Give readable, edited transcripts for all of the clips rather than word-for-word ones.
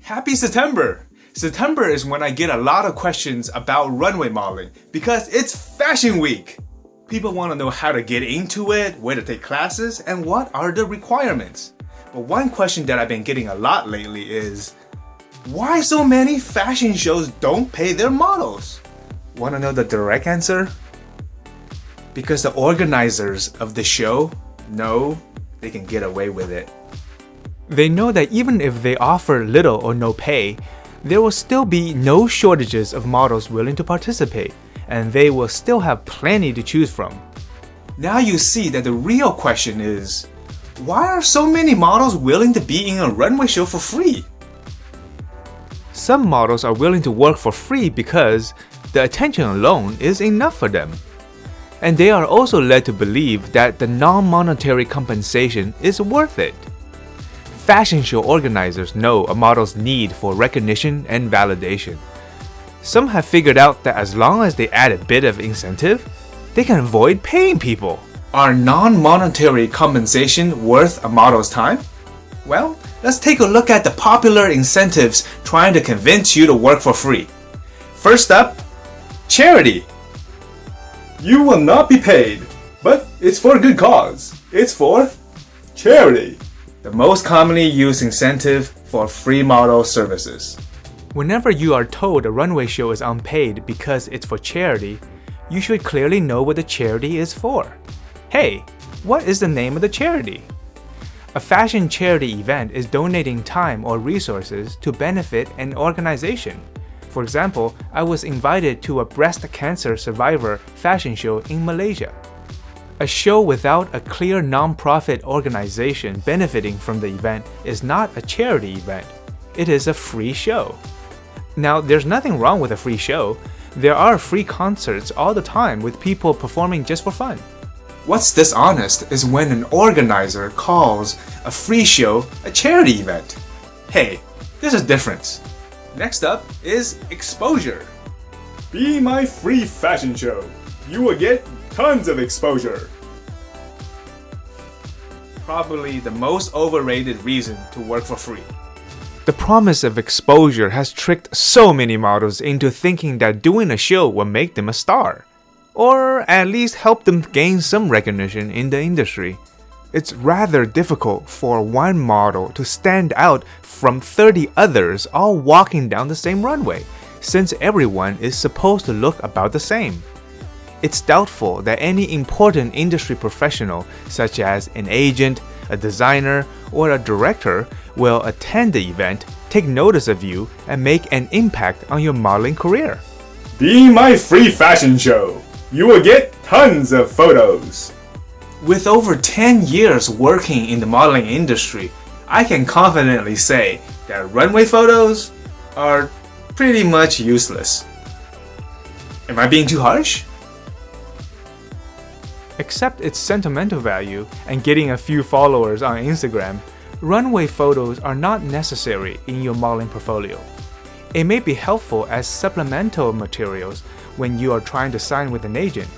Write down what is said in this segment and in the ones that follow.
Happy September! September is when I get a lot of questions about runway modeling because it's Fashion Week. People want to know how to get into it, where to take classes, and what are the requirements. But one question that I've been getting a lot lately is, why so many fashion shows don't pay their models? Want to know the direct answer? Because the organizers of the show know they can get away with it. They know that even if they offer little or no pay, there will still be no shortages of models willing to participate, and they will still have plenty to choose from. Now you see that the real question is, why are so many models willing to be in a runway show for free? Some models are willing to work for free because the attention alone is enough for them. And they are also led to believe that the non-monetary compensation is worth it. Fashion show organizers know a model's need for recognition and validation. Some have figured out that as long as they add a bit of incentive, they can avoid paying people. Are non-monetary compensation worth a model's time? Well, let's take a look at the popular incentives trying to convince you to work for free. First up, charity. You will not be paid, but it's for a good cause. It's for charity. The most commonly used incentive for free model services. Whenever you are told a runway show is unpaid because it's for charity, you should clearly know what the charity is for. Hey, what is the name of the charity? A fashion charity event is donating time or resources to benefit an organization. For example, I was invited to a breast cancer survivor fashion show in Malaysia. A show without a clear non-profit organization benefiting from the event is not a charity event. It is a free show. Now, there's nothing wrong with a free show. There are free concerts all the time with people performing just for fun. What's dishonest is when an organizer calls a free show a charity event. Hey, there's a difference. Next up is exposure. Be my free fashion show. You will get tons of exposure. Probably the most overrated reason to work for free. The promise of exposure has tricked so many models into thinking that doing a show will make them a star, or at least help them gain some recognition in the industry. It's rather difficult for one model to stand out from 30 others all walking down the same runway, since everyone is supposed to look about the same. It's doubtful that any important industry professional, such as an agent, a designer, or a director, will attend the event, take notice of you, and make an impact on your modeling career. Be my free fashion show. You will get tons of photos. With over 10 years working in the modeling industry, I can confidently say that runway photos are pretty much useless. Am I being too harsh? Except its sentimental value and getting a few followers on Instagram, runway photos are not necessary in your modeling portfolio. It may be helpful as supplemental materials when you are trying to sign with an agent,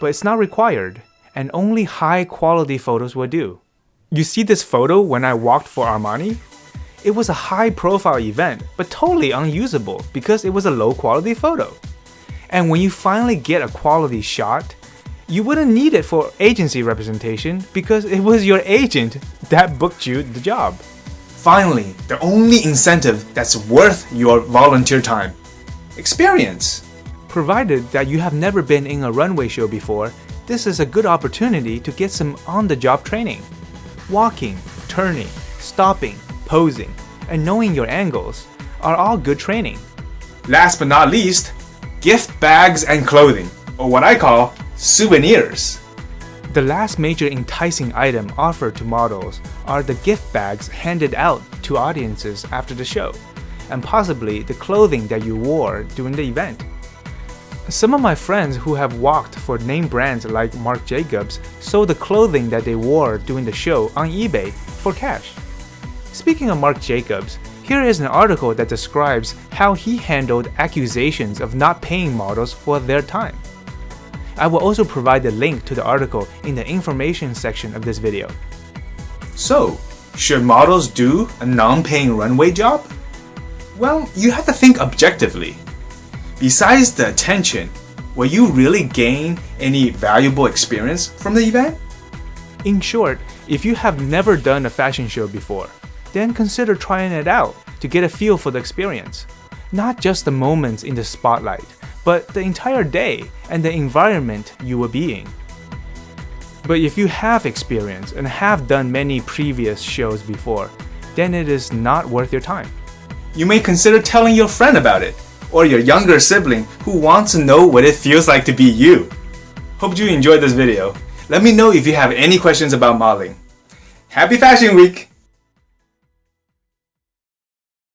but it's not required, and only high-quality photos will do. You see this photo when I walked for Armani? It was a high-profile event, but totally unusable because it was a low-quality photo. And when you finally get a quality shot, you wouldn't need it for agency representation because it was your agent that booked you the job. Finally, the only incentive that's worth your volunteer time: experience. Provided that you have never been in a runway show before, this is a good opportunity to get some on-the-job training. Walking, turning, stopping, posing, and knowing your angles are all good training. Last but not least, gift bags and clothing, or what I call souvenirs. The last major enticing item offered to models are the gift bags handed out to audiences after the show, and possibly the clothing that you wore during the event. Some of my friends who have walked for name brands like Marc Jacobs sold the clothing that they wore during the show on eBay for cash. Speaking of Marc Jacobs, here is an article that describes how he handled accusations of not paying models for their time. I will also provide the link to the article in the information section of this video. So, should models do a non-paying runway job? Well, you have to think objectively. Besides the attention, will you really gain any valuable experience from the event? In short, if you have never done a fashion show before, then consider trying it out to get a feel for the experience. Not just the moments in the spotlight, but the entire day and the environment you will be in. But if you have experience and have done many previous shows before, then it is not worth your time. You may consider telling your friend about it, or your younger sibling who wants to know what it feels like to be you. Hope you enjoyed this video. Let me know if you have any questions about modeling. Happy Fashion Week!